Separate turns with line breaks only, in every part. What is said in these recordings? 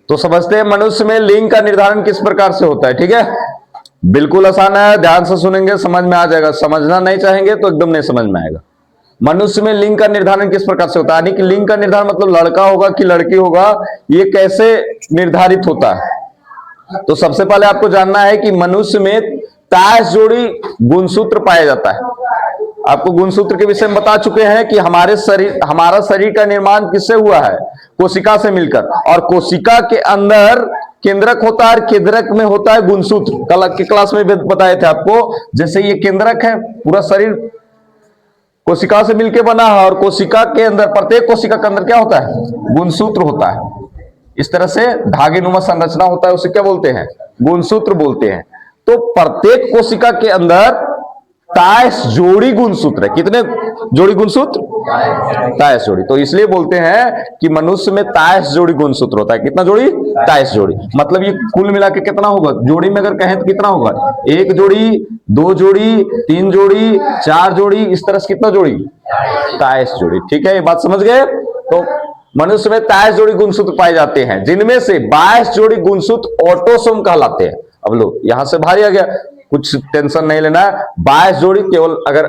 तो समझते हैं मनुष्य में लिंग का निर्धारण किस प्रकार से होता है। ठीक है, बिल्कुल आसान है, ध्यान से सुनेंगे समझ में आ जाएगा, समझना नहीं चाहेंगे तो एकदम नहीं समझ में आएगा। मनुष्य में लिंग का निर्धारण किस प्रकार से होता है, यानी कि लिंग का निर्धारण मतलब लड़का होगा कि लड़की होगा, ये कैसे निर्धारित होता है। तो सबसे पहले आपको जानना है कि मनुष्य में ताश जोड़ी गुणसूत्र पाया जाता है। आपको गुणसूत्र के विषय में बता चुके हैं कि हमारा शरीर का निर्माण किससे हुआ है, कोशिका से मिलकर, और कोशिका के अंदर केंद्रक होता है, केंद्रक में होता है गुणसूत्र। कल के क्लास में बताए थे आपको, जैसे ये केंद्रक है, पूरा शरीर कोशिका से मिलकर बना है, और कोशिका के अंदर, प्रत्येक कोशिका के अंदर क्या होता है, गुणसूत्र होता है। इस तरह से धागेनुमा संरचना होता है, उसे क्या बोलते हैं, गुणसूत्र बोलते हैं। तो प्रत्येक कोशिका के अंदर ताश जोड़ी गुणसूत्र है। कितने जोड़ी गुणसूत्र, ताश जोड़ी। तो इसलिए बोलते हैं कि मनुष्य में ताश जोड़ी गुणसूत्र होता है। कितना जोड़ी, ताश जोड़ी। मतलब ये कुल मिला के कितना होगा, जोड़ी में अगर कहें तो कितना होगा, 1 जोड़ी, 2 जोड़ी, 3 जोड़ी, 4 जोड़ी, इस तरह से कितना जोड़ी, ताश जोड़ी। ठीक है, ये बात समझ गए। तो मनुष्य में ताश जोड़ी गुणसूत्र पाए जाते हैं, जिनमें से 22 जोड़ी गुणसूत्र ऑटोसोम कहलाते हैं। अब लो यहां से भारी आ गया, कुछ टेंशन नहीं लेना, 22 जोड़ी केवल, अगर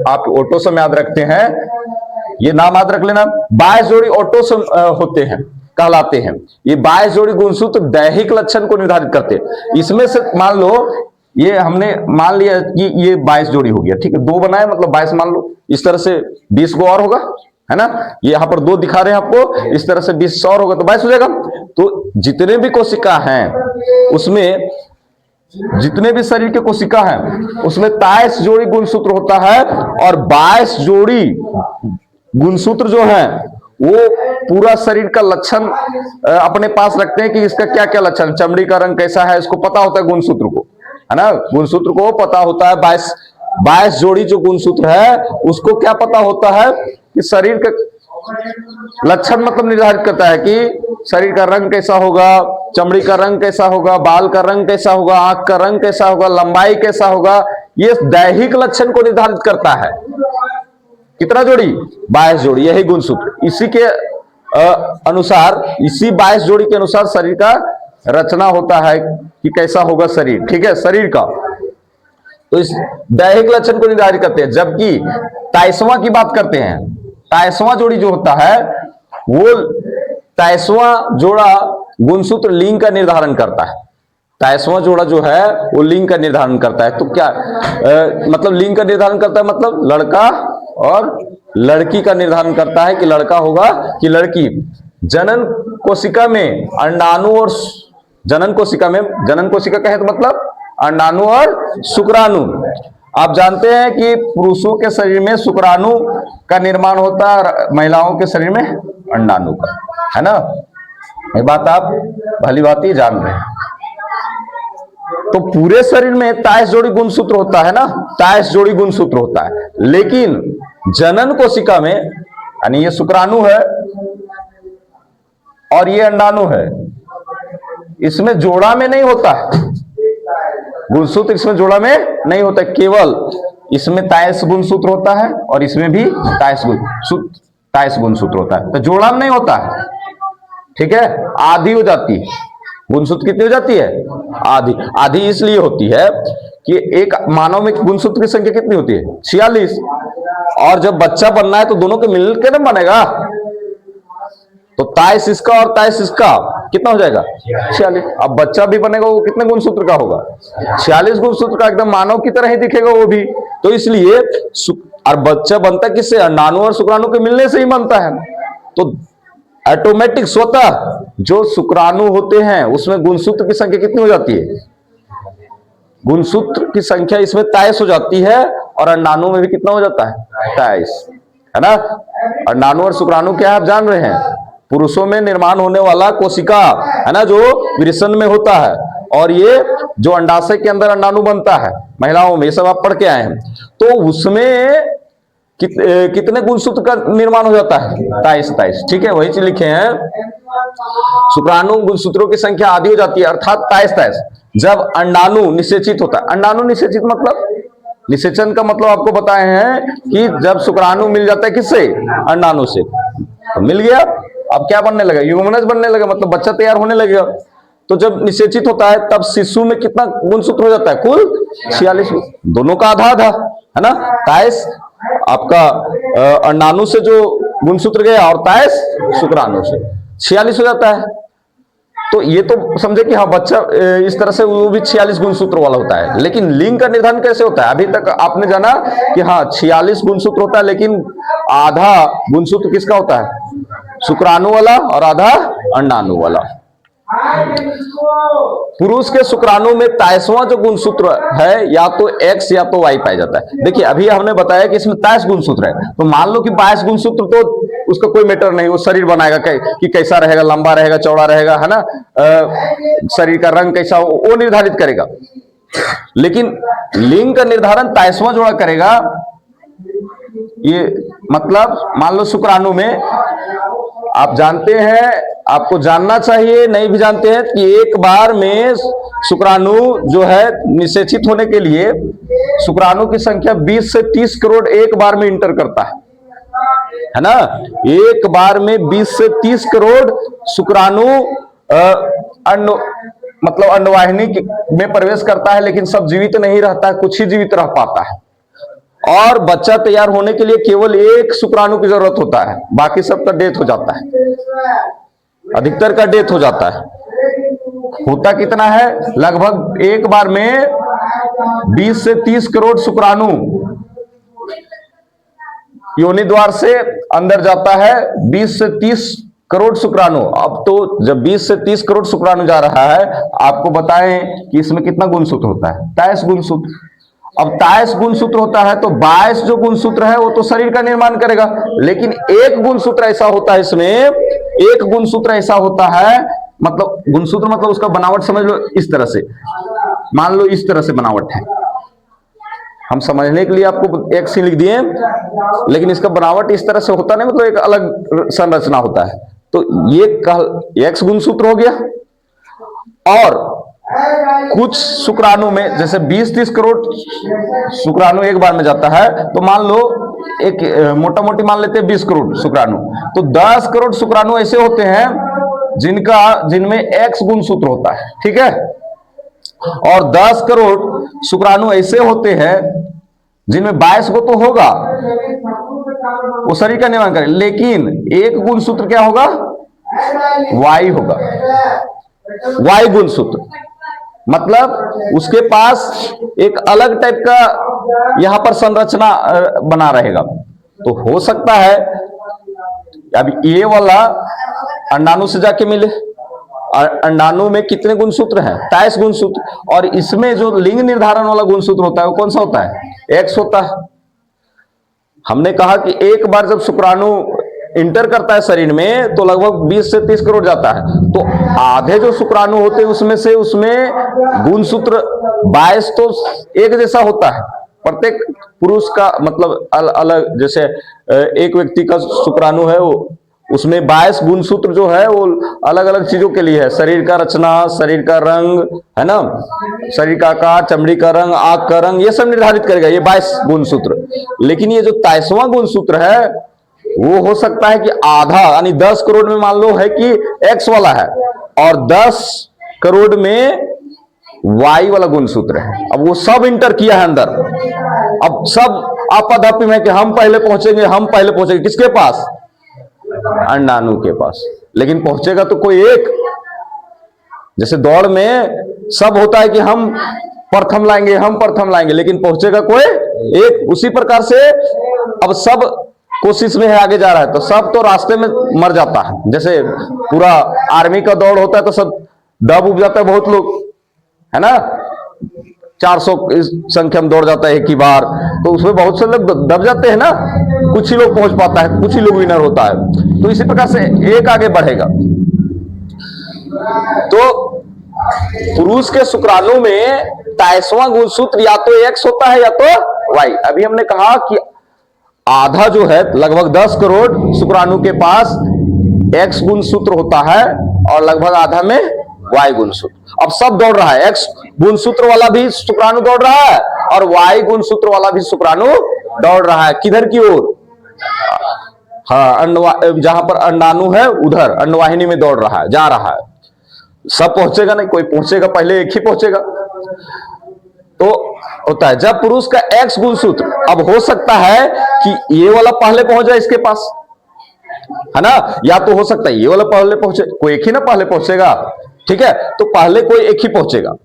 आप ऑटोसोम याद रखते हैं, ये नाम याद रख लेना, 22 जोड़ी ऑटोसोम होते हैं, कहलाते हैं। ये 22 जोड़ी गुणसूत्र दैहिक लक्षण को निर्धारित करते हैं। इसमें से मान लो, ये हमने मान लिया कि ये 22 जोड़ी हो गया, ठीक है, 2 बनाए मतलब 22 मान लो, इस तरह से 20 को और होगा, है ना। ये यहां पर 2 दिखा रहे हैं आपको, इस तरह से 20 और होगा तो 22 हो जाएगा। तो जितने भी कोशिका हैं उसमें, जितने भी शरीर के कोशिका हैं उसमें 23 जोड़ी गुणसूत्र होता है, और 22 जोड़ी गुणसूत्र जो है वो पूरा शरीर का लक्षण अपने पास रखते हैं कि इसका क्या क्या लक्षण, चमड़ी का रंग कैसा है, इसको पता होता है गुणसूत्र को, है ना। गुणसूत्र को पता होता है, 22 जोड़ी जो गुणसूत्र है उसको क्या पता होता है कि शरीर का लक्षण मतलब निर्धारित करता है कि शरीर का रंग कैसा होगा, चमड़ी का रंग कैसा होगा, बाल का रंग कैसा होगा, आंख का रंग कैसा होगा, लंबाई कैसा होगा, ये दैहिक लक्षण को निर्धारित करता है। कितना जोड़ी, 22 जोड़ी, यही गुणसूत्र। इसी के अनुसार, इसी 22 जोड़ी के अनुसार शरीर का रचना होता है कि कैसा होगा शरीर। ठीक है, शरीर का तो इस दैहिक लक्षण को निर्धारित करते हैं। जबकि 23वां की बात करते हैं, 23वां जोड़ी जो होता है वो 23वां जोड़ा गुणसूत्र लिंग का निर्धारण करता है। 23वां जोड़ा जो है वो लिंग का निर्धारण करता है। तो क्या मतलब लिंग का निर्धारण करता है, मतलब लड़का और लड़की का निर्धारण करता है कि लड़का होगा कि लड़की। जनन कोशिका में अंडाणु और जनन कोशिका में, जनन कोशिका कहे तो मतलब अंडाणु और शुक्राणु। आप जानते हैं कि पुरुषों के शरीर में शुक्राणु का निर्माण होता है और महिलाओं के शरीर में अंडाणु का, है ना। ये बात आप भली भांति जान रहे हैं। तो पूरे शरीर में 23 जोड़ी गुणसूत्र होता है ना, 23 जोड़ी गुणसूत्र होता है। लेकिन जनन कोशिका में, यानी ये शुक्राणु है और ये अंडाणु है, इसमें जोड़ा में नहीं होता है गुणसूत्र, इसमें जोड़ा में नहीं होता है, केवल इसमें 23 गुणसूत्र होता है और इसमें भी 23 गुणसूत्र होता है। तो जोड़ा में नहीं होता है, ठीक है, आधी हो जाती है। गुणसूत्र कितनी हो जाती है, आधी। आधी इसलिए होती है कि एक मानव में गुणसूत्र की संख्या कितनी होती है, 46, और जब बच्चा बनना है तो दोनों के मिलकर ना बनेगा। तो 23 इसका और 23 इसका कितना हो जाएगा, 46। अब बच्चा भी बनेगा, वो कितने गुणसूत्र का होगा, 46 गुणसूत्र का, एकदम मानव की तरह ही दिखेगा वो भी। तो इसलिए, और बच्चा बनता किससे, अंडाणु और शुक्राणु के मिलने से ही बनता है। तो ऑटोमेटिक स्वतः जो शुक्राणु होते हैं उसमें गुणसूत्र की संख्या कितनी हो जाती है, गुणसूत्र की संख्या इसमें 23 हो जाती है, और अंडाणु में भी कितना हो जाता है, 23, है ना। अंडाणु और शुक्राणु क्या है आप जान रहे हैं, पुरुषों में निर्माण होने वाला कोशिका, है ना, जो वृषण में होता है, और ये जो अंडाशय के अंदर अंडाणु बनता है महिलाओं में, ये सब आप पढ़ के आए हैं। तो उसमें कितने गुणसूत्र का निर्माण हो जाता है, 23। ठीक है, वही चीज लिखे हैं, शुक्राणु गुणसूत्रों की संख्या आधी हो जाती है, अर्थात 23। जब अंडाणु निषेचित होता है, अंडाणु निषेचित मतलब, निषेचन का मतलब आपको बताए हैं कि जब शुक्राणु मिल जाता है किससे, अंडाणु से, तो मिल गया, अब क्या बनने लगा, युग्मनज बनने लगा, मतलब बच्चा तैयार होने लगेगा। तो जब निषेचित होता है तब शिशु में कितना गुणसूत्र हो जाता है, कुल 46, दोनों का आधा आधा, है ना। 23 आपका अंडाणु से जो गुणसूत्र गया और 23 शुक्राणु से, 46 हो जाता है। तो ये तो समझे कि हाँ बच्चा इस तरह से वो भी 46 गुणसूत्र वाला होता है। लेकिन लिंग का निर्धारण कैसे होता है, अभी तक आपने जाना कि हाँ 46 गुणसूत्र होता है, लेकिन आधा गुणसूत्र किसका होता है, शुक्राणु वाला, और आधा अंडाणु वाला। पुरुष के शुक्राणु में 23वां जो गुणसूत्र है या तो X या तो Y पाया जाता है। देखिए अभी हमने बताया कि इसमें 23 गुणसूत्र है, तो मान लो कि 22 गुणसूत्र तो उसका कोई मैटर नहीं, वो शरीर बनाएगा कि कैसा रहेगा, लंबा रहेगा, चौड़ा रहेगा, है ना, शरीर का रंग कैसा हो वो निर्धारित करेगा। लेकिन लिंग का निर्धारण 23वां जोड़ा करेगा। ये मतलब मान लो शुक्राणु में आप जानते हैं, आपको जानना चाहिए, नहीं भी जानते हैं कि एक बार में शुक्राणु जो है निषेचित होने के लिए शुक्राणु की संख्या 20 से 30 करोड़ एक बार में इंटर करता है ना। एक बार में 20 से 30 करोड़ शुक्राणु मतलब अंडवाहिनी में प्रवेश करता है, लेकिन सब जीवित नहीं रहता है, कुछ ही जीवित रह पाता है। और बच्चा तैयार होने के लिए केवल एक शुक्राणु की जरूरत होता है, बाकी सबका डेथ हो जाता है, अधिकतर का डेथ हो जाता है। होता कितना है, लगभग एक बार में 20 से 30 करोड़ शुक्राणु योनि द्वार से अंदर जाता है। 20 से 30 करोड़ शुक्राणु। अब तो जब 20 से 30 करोड़ शुक्राणु जा रहा है, आपको बताएं कि इसमें कितना गुणसूत्र होता है, 23 गुणसूत्र। अब 23 गुणसूत्र होता है तो 22 जो गुणसूत्र है वो तो शरीर का निर्माण करेगा, लेकिन एक गुणसूत्र ऐसा होता है, इसमें एक गुणसूत्र ऐसा होता है, मतलब गुणसूत्र मतलब उसका बनावट समझ लो इस तरह से, मान लो इस तरह से बनावट है, हम समझने के लिए आपको एक सी लिख दिए, लेकिन इसका बनावट इस तरह से होता नहीं, मतलब एक अलग संरचना होता है। तो ये एक्स गुणसूत्र हो गया। और कुछ शुक्राणु में जैसे 20-30 करोड़ शुक्राणु एक बार में जाता है, तो मान लो एक मोटा मोटी मान लेते हैं 20 करोड़ शुक्राणु, तो 10 करोड़ शुक्राणु ऐसे होते हैं जिनमें एक्स गुणसूत्र होता है, ठीक है। और 10 करोड़ शुक्राणु ऐसे होते हैं जिनमें 22 को तो होगा, वो शरीर का निर्माण करे, लेकिन एक गुणसूत्र क्या होगा, वाई होगा, वाई गुणसूत्र। मतलब उसके पास एक अलग टाइप का यहां पर संरचना बना रहेगा। तो हो सकता है अब ये वाला अंडाणु से जाके मिले, अंडाणु में कितने गुणसूत्र हैं, 23 गुणसूत्र, और इसमें जो लिंग निर्धारण वाला गुणसूत्र होता है वो कौन सा होता है, एक्स होता है। हमने कहा कि एक बार जब शुक्राणु इंटर करता है शरीर में तो लगभग 20 से 30 करोड़ जाता है, तो आधे जो शुक्राणु होते हैं उसमें गुणसूत्र 22 तो एक जैसा होता है, प्रत्येक पुरुष का मतलब अलग, जैसे एक व्यक्ति का शुक्राणु है वो उसमें 22 गुणसूत्र जो है वो अलग अलग चीजों के लिए है, शरीर का रचना, शरीर का रंग, है ना, शरीर का आकार, चमड़ी का रंग, आंख का रंग, ये सब निर्धारित करेगा ये 22 गुणसूत्र। लेकिन ये जो 23वां गुणसूत्र है वो हो सकता है कि आधा यानी 10 करोड़ में मान लो है कि एक्स वाला है और 10 करोड़ में वाई वाला गुणसूत्र है। अब वो सब इंटर किया है अंदर, अब सब आपाधापी में कि हम पहले पहुंचेंगे किसके पास, अंडाणु के पास। लेकिन पहुंचेगा तो कोई एक, जैसे दौड़ में सब होता है कि हम प्रथम लाएंगे, लेकिन पहुंचेगा कोई एक। उसी प्रकार से अब सब कोशिश में है, आगे जा रहा है, तो सब तो रास्ते में मर जाता है। जैसे पूरा आर्मी का दौड़ होता है तो सब दब उब जाता है, बहुत लोग, है ना, 400 संख्या में दौड़ जाता है एक ही बार, तो उसमें बहुत से लोग दब जाते हैं ना, कुछ ही लोग पहुंच पाता है, कुछ ही लोग विनर होता है। तो इसी प्रकार से एक आगे बढ़ेगा। तो पुरुष के शुक्राणु में 23वां गुणसूत्र या तो एक्स होता है या तो वाई। अभी हमने कहा कि आधा जो है लगभग 10 करोड़ शुक्राणु के पास एक्स गुणसूत्र होता है और लगभग आधा में वाई गुणसूत्र। अब सब दौड़ रहा है, एक्स गुणसूत्र वाला भी शुक्राणु दौड़ रहा है और वाई गुणसूत्र वाला भी शुक्राणु दौड़ रहा है, किधर की ओर, हाँ, जहां पर अंडाणु है उधर अंडवाहिनी में दौड़ रहा है, जा रहा है। सब पहुंचेगा नहीं, कोई पहुंचेगा पहले, एक ही पहुंचेगा। तो होता है जब पुरुष का एक्स गुणसूत्र, अब हो सकता है कि ये वाला पहले पहुंच जाए इसके पास, है ना, या तो हो सकता है ये वाला पहले पहुंचे, कोई एक ही ना पहले पहुंचेगा, ठीक है, तो पहले कोई एक ही पहुंचेगा।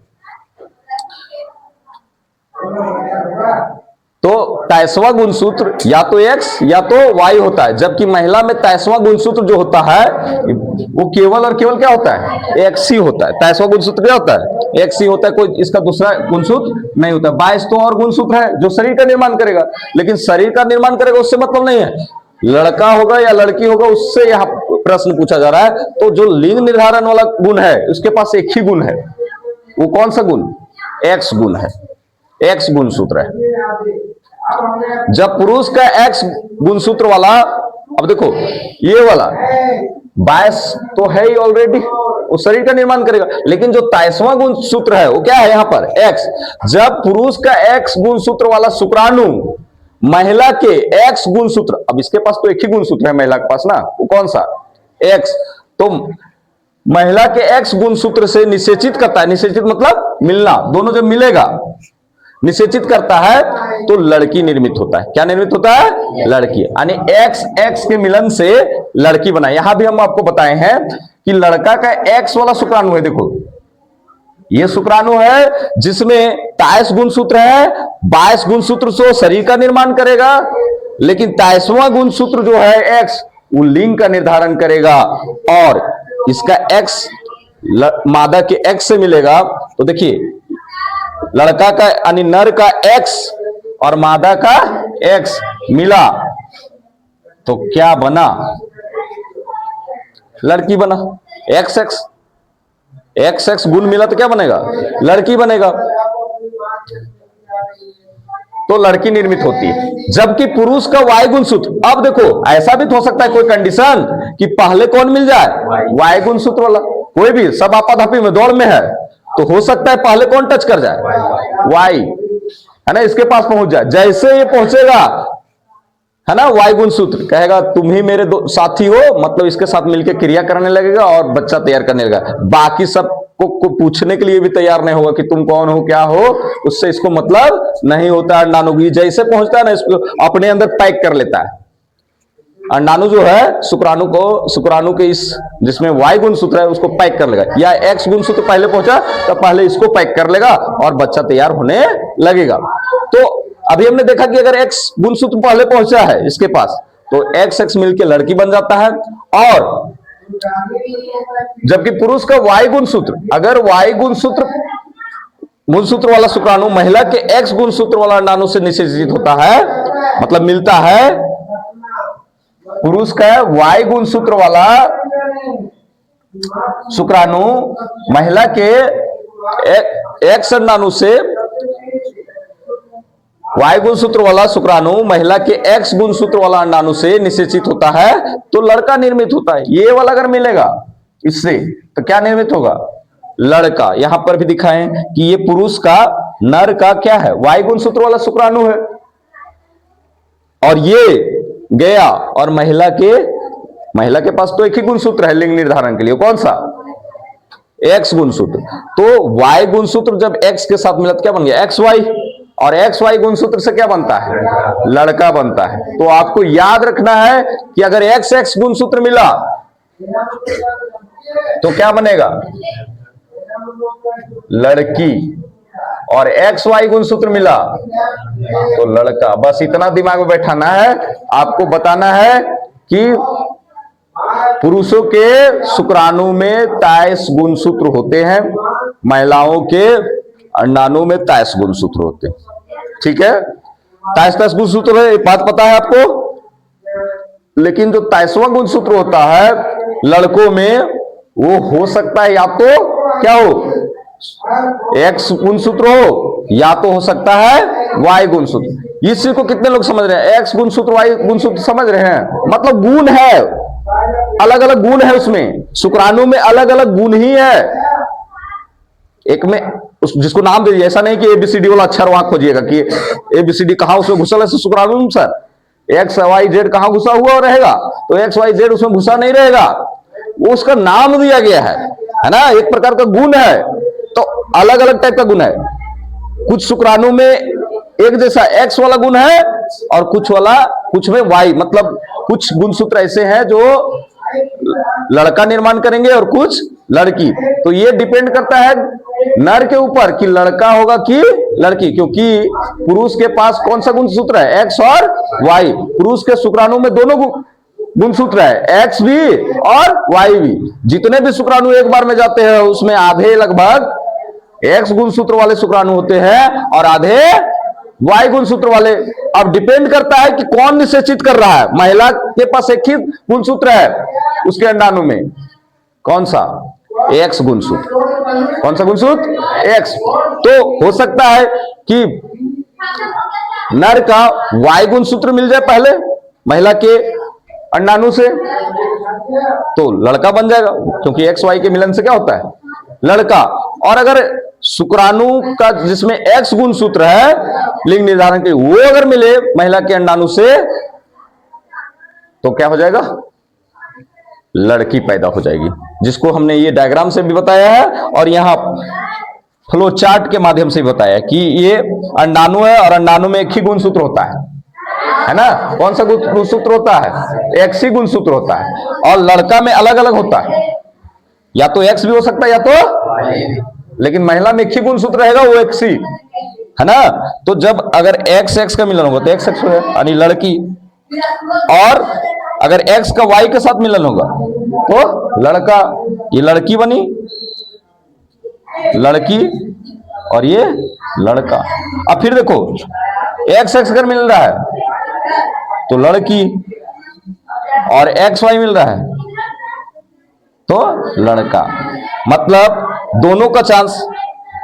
तो 23वां गुणसूत्र या तो एक्स या तो वाई होता है, जबकि महिला में 23वां गुणसूत्र जो होता है वो केवल और केवल क्या होता है, एक्स ही होता है। 23वां गुणसूत्र क्या होता है, एक्स ही होता है, कोई इसका दूसरा गुणसूत्र नहीं होता। 22 तो और गुणसूत्र है जो शरीर का निर्माण करेगा, लेकिन शरीर का निर्माण करेगा उससे मतलब नहीं है, लड़का होगा या लड़की होगा उससे यहां प्रश्न पूछा जा रहा है। तो जो लिंग निर्धारण वाला गुण है उसके पास एक ही गुण है, वो कौन सा गुण, एक्स गुण है, एक्स गुणसूत्र है। जब पुरुष का एक्स गुणसूत्र वाला, अब देखो ये वाला 22 तो है ही ऑलरेडी, वो शरीर का निर्माण करेगा, लेकिन जो 23वां गुणसूत्र है वो क्या है यहां पर, एक्स। जब पुरुष का एक्स गुणसूत्र वाला शुक्राणु महिला के एक्स गुणसूत्र, अब इसके पास तो एक ही गुणसूत्र है महिला के पास ना, वो कौन सा, एक्स, तो महिला के एक्स गुणसूत्र से निषेचित करता है, निषेचित मतलब मिलना, दोनों जब मिलेगा निषेचित करता है तो लड़की निर्मित होता है। क्या निर्मित होता है, लड़की, यानी एक्स एक्स के मिलन से लड़की बना। यहां भी हम आपको बताए हैं कि लड़का का एक्स वाला शुक्राणु है, देखो ये शुक्राणु है जिसमें 23 गुणसूत्र है, 22 गुणसूत्र से शरीर का निर्माण करेगा, लेकिन 23वां गुणसूत्र जो है एक्स वो लिंग का निर्धारण करेगा, और इसका एक्स मादा के एक्स से मिलेगा। तो देखिए लड़का का यानी नर का एक्स और मादा का एक्स मिला तो क्या बना, लड़की बना। एक्स एक्स एक्स एक्स गुण मिला तो क्या बनेगा, लड़की बनेगा, तो लड़की निर्मित होती है। जबकि पुरुष का वाई गुणसूत्र, अब देखो ऐसा भी तो हो सकता है कोई कंडीशन कि पहले कौन मिल जाए, वाई गुणसूत्र वाला, कोई भी सब आपाधापी में दौड़ में है, तो हो सकता है पहले कौन टच कर जाए, वाई, है ना, इसके पास पहुंच जाए। जैसे ये पहुंचेगा, है ना, वाई गुणसूत्र कहेगा तुम ही मेरे साथी हो, मतलब इसके साथ मिलकर क्रिया करने लगेगा और बच्चा तैयार करने लगेगा। बाकी सब को पूछने के लिए भी तैयार नहीं होगा कि तुम कौन हो क्या हो, उससे इसको मतलब नहीं होता। अंडाणु जैसे पहुंचता है ना इसको अपने अंदर पैक कर लेता है। अंडाणु जो है शुक्राणु के इस जिसमें वाई गुणसूत्र है उसको पैक कर लेगा, या एक्स गुणसूत्र पहले पहुंचा तो पहले इसको पैक कर लेगा और बच्चा तैयार होने लगेगा। तो अभी हमने देखा कि अगर एक्स गुणसूत्र पहले पहुंचा है इसके पास तो एक्स एक्स मिलकर लड़की बन जाता है, और जबकि पुरुष का वाई गुणसूत्र, अगर वाई गुणसूत्र वाला शुक्राणु महिला के एक्स गुणसूत्र वाला अंडाणु से निषेचित होता है, मतलब मिलता है, पुरुष का वाई गुणसूत्र वाला शुक्राणु महिला के एक्स अंडाणु से, वाई गुणसूत्र वाला शुक्राणु महिला के एक्स गुणसूत्र वाला अंडाणु से निषेचित होता है तो लड़का निर्मित होता है। ये वाला अगर मिलेगा इससे तो क्या निर्मित होगा, लड़का। यहां पर भी दिखाएं कि ये पुरुष का नर का क्या है, वाई गुणसूत्र वाला शुक्राणु है, और ये गया और महिला के पास तो एक ही गुणसूत्र है लिंग निर्धारण के लिए, कौन सा, एक्स गुणसूत्र। तो वाई गुणसूत्र जब एक्स के साथ मिला तो क्या बन गया, एक्स वाई, और एक्स वाई गुणसूत्र से क्या बनता है, लड़का बनता है। तो आपको याद रखना है कि अगर एक्स एक्स गुणसूत्र मिला तो क्या बनेगा, लड़की, और एक्स वाई गुणसूत्र मिला तो लड़का। बस इतना दिमाग में बैठाना है, आपको बताना है कि पुरुषों के शुक्राणु में 23 गुणसूत्र होते हैं, महिलाओं के अंडाणु में 23 गुणसूत्र होते हैं, ठीक है, 23 गुणसूत्र है, बात पता है आपको। लेकिन जो 23वां गुणसूत्र होता है लड़कों में, वो हो सकता है या तो क्या हो, एक्स गुणसूत्र हो, या तो हो सकता है वाई गुणसूत्र। इस चीज को कितने लोग समझ रहे हैं, एक्स गुणसूत्र वाई गुणसूत्र समझ रहे हैं, मतलब गुण है, अलग अलग गुण है उसमें, शुक्राणु में अलग अलग गुण ही है। एक में जिसको नाम दे दिया, ऐसा नहीं कि एबीसीडी वाला अक्षर वहां खोजिएगा कि एबीसीडी कहां उसमें घुसल है शुक्राणु सर, एक्स वाई जेड कहां घुसा हुआ रहेगा, तो एक्स वाई जेड उसमें घुसा नहीं रहेगा, वो उसका नाम दिया गया है ना, एक प्रकार का गुण है। तो अलग अलग टाइप का गुण है, कुछ शुक्राणु में एक जैसा एक्स वाला गुण है और कुछ में वाई, मतलब कुछ गुणसूत्र ऐसे हैं जो लड़का निर्माण करेंगे और कुछ लड़की। तो ये डिपेंड करता है नर के ऊपर कि लड़का होगा कि लड़की, क्योंकि पुरुष के पास कौन सा गुणसूत्र है, एक्स और वाई। पुरुष के शुक्राणु में दोनों गुणसूत्र है, एक्स भी और वाई भी। जितने भी शुक्राणु एक बार में जाते हैं उसमें आधे लगभग एक्स गुणसूत्र वाले शुक्राणु होते हैं और आधे वाई गुणसूत्र वाले। अब डिपेंड करता है कि कौन निषेचित कर रहा है। महिला के पास एक ही गुणसूत्र है उसके अंडाणु में, कौन सा, एक्स गुणसूत्र। कौन सा गुणसूत्र, एक्स। तो हो सकता है कि नर का वाई गुणसूत्र मिल जाए पहले महिला के अंडाणु से, तो लड़का बन जाएगा, क्योंकि एक्स वाई के मिलन से क्या होता है, लड़का। और अगर शुक्राणु का जिसमें एक्स गुणसूत्र है लिंग निर्धारण के, वो अगर मिले महिला के अंडाणु से, तो क्या हो जाएगा, लड़की पैदा हो जाएगी, जिसको हमने ये डायग्राम से भी बताया है और यहां फ्लो चार्ट के माध्यम से बताया कि ये अंडाणु है और अंडाणु में एक ही गुणसूत्र होता है ना। कौन सा गुणसूत्र होता है, एक्स ही गुणसूत्र होता है, और लड़का में अलग अलग होता है, या तो एक्स भी हो सकता है या तो, लेकिन महिला में एक ही गुणसूत्र रहेगा, वो एक्स ही है ना। तो जब अगर एक्स एक्स का मिलन होगा तो एक्स एक्स हो जाएगा यानी लड़की, और अगर एक्स का वाई के साथ मिलन होगा तो लड़का, ये लड़की बनी, लड़की और ये लड़का। अब फिर देखो एक्स एक्स अगर मिल रहा है तो लड़की, और एक्स वाई मिल रहा है तो लड़का। मतलब दोनों का चांस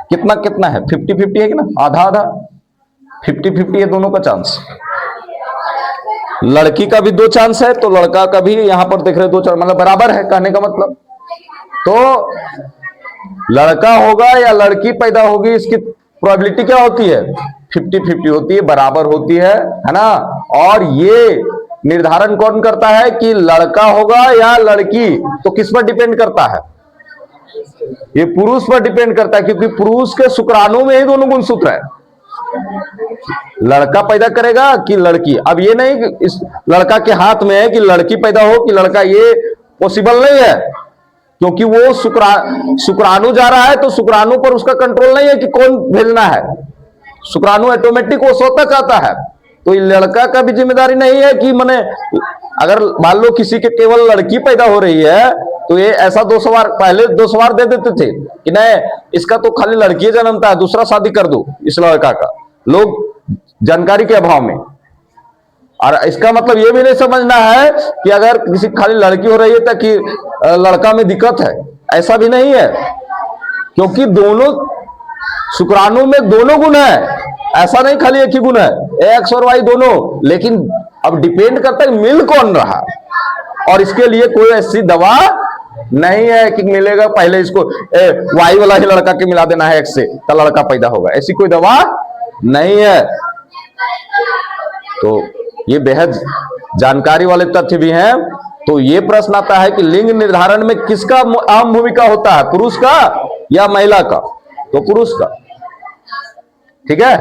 कितना कितना है, 50-50 है कि ना, आधा आधा, 50-50 है दोनों का चांस। लड़की का भी 2 चांस है तो लड़का का भी, यहां पर देख रहे 2 चांस, मतलब बराबर है कहने का मतलब। तो लड़का होगा या लड़की पैदा होगी, इसकी प्रोबेबिलिटी क्या होती है, 50-50 होती है, बराबर होती है ना। और ये निर्धारण कौन करता है कि लड़का होगा या लड़की, तो किस पर डिपेंड करता है, ये पुरुष पर डिपेंड करता है, क्योंकि पुरुष के शुक्राणु में ही दोनों गुणसूत्र है। लड़का पैदा करेगा कि लड़की, अब ये नहीं कि इस लड़का के हाथ में है कि लड़की पैदा हो कि लड़का, ये पॉसिबल नहीं है, क्योंकि वो शुक्राणु जा रहा है तो शुक्राणु पर उसका कंट्रोल नहीं है कि कौन भेजना है, शुक्राणु ऑटोमेटिक वो स्वतः चाहता है। तो लड़का का भी जिम्मेदारी नहीं है कि मैंने, अगर मान लो किसी के केवल लड़की पैदा हो रही है तो ये ऐसा 2 सवार पहले 2 सवार दे देते थे कि नहीं इसका तो खाली लड़की जन्मता है, दूसरा शादी कर दो इस लड़का का, लोग जानकारी के अभाव में। और इसका मतलब ये भी नहीं समझना है कि अगर किसी खाली लड़की हो रही है तो कि लड़का में दिक्कत है, ऐसा भी नहीं है, क्योंकि दोनों शुक्राणु में दोनों गुण है, ऐसा नहीं खाली एक ही गुण है, एक्स और वाई दोनों। लेकिन अब डिपेंड करता है मिल कौन रहा, और इसके लिए कोई ऐसी दवा नहीं है कि मिलेगा पहले इसको वाई वाला ही लड़का के मिला देना है एक्स से तो लड़का पैदा होगा, ऐसी कोई दवा नहीं है। तो ये बेहद जानकारी वाले तथ्य भी हैं। तो ये प्रश्न आता है कि लिंग निर्धारण में किसका अहम भूमिका होता है, पुरुष का या महिला का, तो पुरुष का, ठीक है।